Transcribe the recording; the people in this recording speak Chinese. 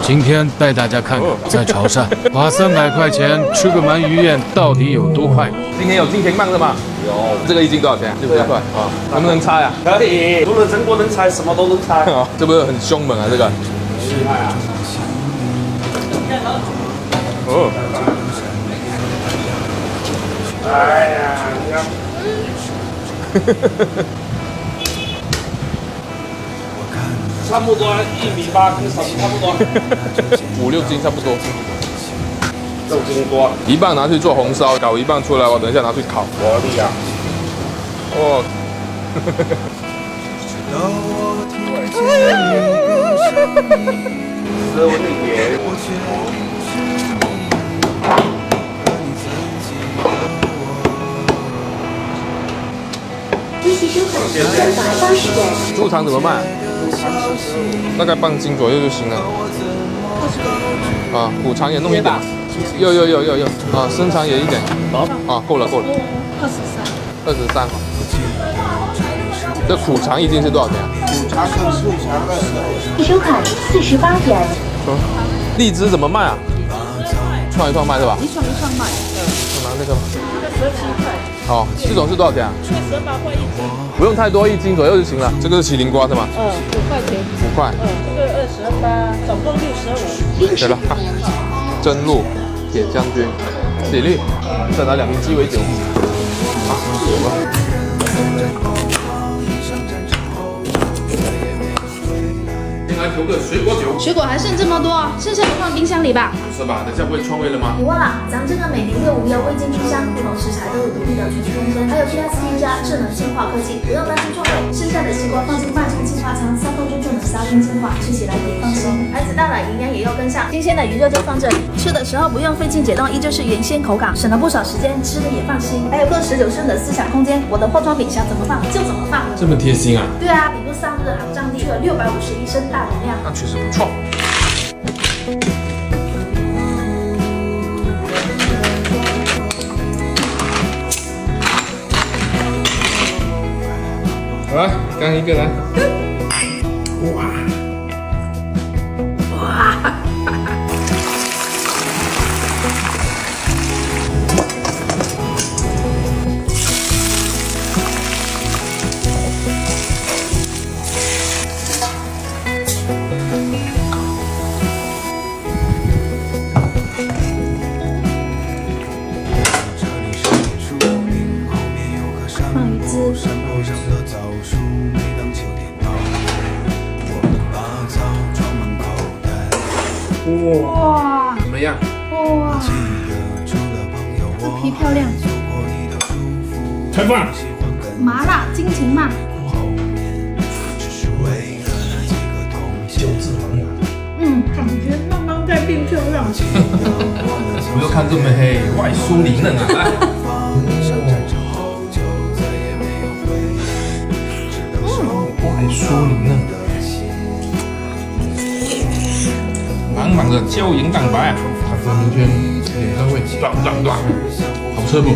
今天带大家看看，在潮汕花300块钱吃个鳗鱼宴到底有多快。今天有金钱棒的吗？有。这个一斤多少钱？60块啊，能不能猜啊？可以，除了中国能猜，什么都能猜。这不是很凶猛啊？这个。厉害啊！哦。哎呀，你看。差不多1.8米跟手差不多，5、6斤差不多。6斤多，一半拿去做红烧，搞一半出来，我等一下拿去烤。我厉害。哦。这我的爷。猪肠怎么卖？大概半斤左右就行了。啊，骨肠也弄一点。有啊，生肠也一点。啊，够了。23。23。这苦肠一斤是多少钱？苦肠跟素肠20。收款48元。荔枝怎么卖啊？串一串卖是吧？一串卖。拿那个吧。17块。好，这种是多少钱啊？18块1斤。不用太多，1斤左右就行了。这个是麒麟瓜是吗？5块钱。5块。这个28，总共65。对了，蒸鹿、铁将军、喜力，再拿2瓶鸡尾酒。先来求个水果酒。水果还剩这么多，剩下的放冰箱里吧。是吧？等下不会串味了吗？别忘了，咱们这个每年6无忧未进出箱，不同食材都有独立的存储空间，还有 PS 添加智能净化科技，不用担心串味。剩下的西瓜放进半成净化仓，3分钟就能杀菌净化，吃起来也放心。孩子大了，营养也要跟上。新鲜的鱼肉就放这里，吃的时候不用费劲解冻，依旧是原鲜口感，省了不少时间，吃的也放心。还有个19寸的思想空间，我的化妆品想怎么放就怎么放。这么贴心啊？对啊，底部散热还有占地，去了651升大容量。那确实不错。好了，刚一个来。哇！放鱼汁。哇，怎么样？哇，这皮漂亮。开饭。麻辣金情嘛。感觉慢慢在变漂亮。不要看这么黑，外酥里嫩啊！外酥里嫩，满满的胶原蛋白啊！看这明天脸上会转，好吃不？